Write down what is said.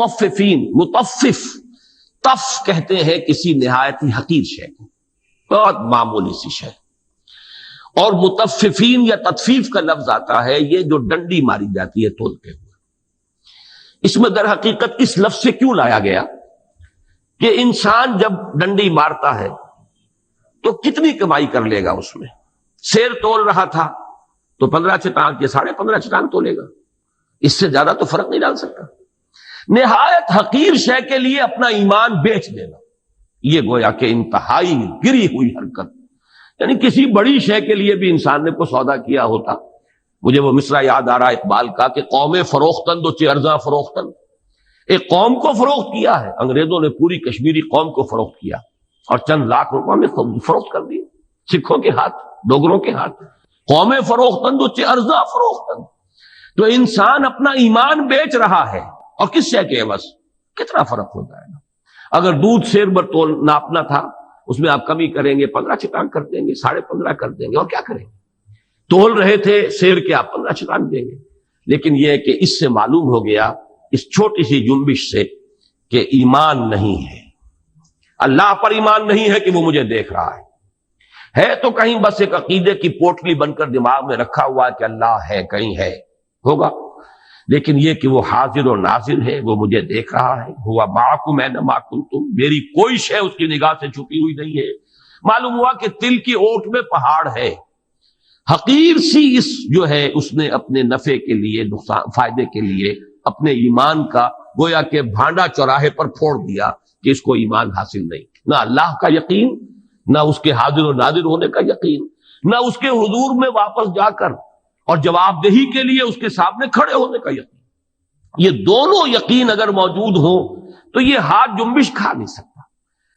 المطففین، مطفف تف کہتے ہیں کسی نہایت ہی حقیر شے کو، بہت معمولی سی شے. اور مطففین یا تطفیف کا لفظ آتا ہے یہ جو ڈنڈی ماری جاتی ہے تولتے ہوئے. اس میں در حقیقت اس لفظ سے کیوں لایا گیا کہ انسان جب ڈنڈی مارتا ہے تو کتنی کمائی کر لے گا اس میں. سیر تول رہا تھا تو 15 چٹان کے 15.5 چٹان تولے گا، اس سے زیادہ تو فرق نہیں ڈال سکتا. نہایت حقیر شے کے لیے اپنا ایمان بیچ دینا، یہ گویا کہ انتہائی گری ہوئی حرکت. یعنی کسی بڑی شے کے لیے بھی انسان نے کو سودا کیا ہوتا. مجھے وہ مصرع یاد آ رہا ہے اقبال کا کہ قوم فروختن دو چے ارزاں فروختن. ایک قوم کو فروخت کیا ہے، انگریزوں نے پوری کشمیری قوم کو فروخت کیا اور چند لاکھ روپے میں فروخت کر دی سکھوں کے ہاتھ، ڈوگروں کے ہاتھ. قوم فروختن دو چے ارزاں فروختن. تو انسان اپنا ایمان بیچ رہا ہے، اور کس شے کے عوض؟ کتنا فرق ہوتا ہے نا. اگر دودھ سیر بر تول ناپنا تھا، اس میں آپ کمی کریں گے 15 چٹان کر دیں گے، 15.5 کر دیں گے، اور کیا کریں گے؟ تول رہے تھے سیر کے، آپ 15 چٹان دیں گے. لیکن یہ ہے کہ اس سے معلوم ہو گیا اس چھوٹی سی جنبش سے کہ ایمان نہیں ہے. اللہ پر ایمان نہیں ہے کہ وہ مجھے دیکھ رہا ہے تو کہیں بس ایک عقیدے کی پوٹلی بن کر دماغ میں رکھا ہوا ہے کہ اللہ ہے، کہیں ہے ہوگا. لیکن یہ کہ وہ حاضر و ناظر ہے، وہ مجھے دیکھ رہا ہے. ہوا معکم اینما کنتم، میری کوئی شے اس کی نگاہ سے چھپی ہوئی نہیں ہے. معلوم ہوا کہ تل کی اوٹ میں پہاڑ ہے. حقیر سی اس جو ہے اس نے اپنے نفع کے لیے، فائدے کے لیے اپنے ایمان کا گویا کہ بھانڈا چوراہے پر پھوڑ دیا کہ اس کو ایمان حاصل نہیں. نہ اللہ کا یقین، نہ اس کے حاضر و ناظر ہونے کا یقین، نہ اس کے حضور میں واپس جا کر اور جواب دہی کے لیے اس کے سامنے کھڑے ہونے کا یقین. یہ دونوں یقین اگر موجود ہوں تو یہ ہاتھ جنبش کھا نہیں سکتا.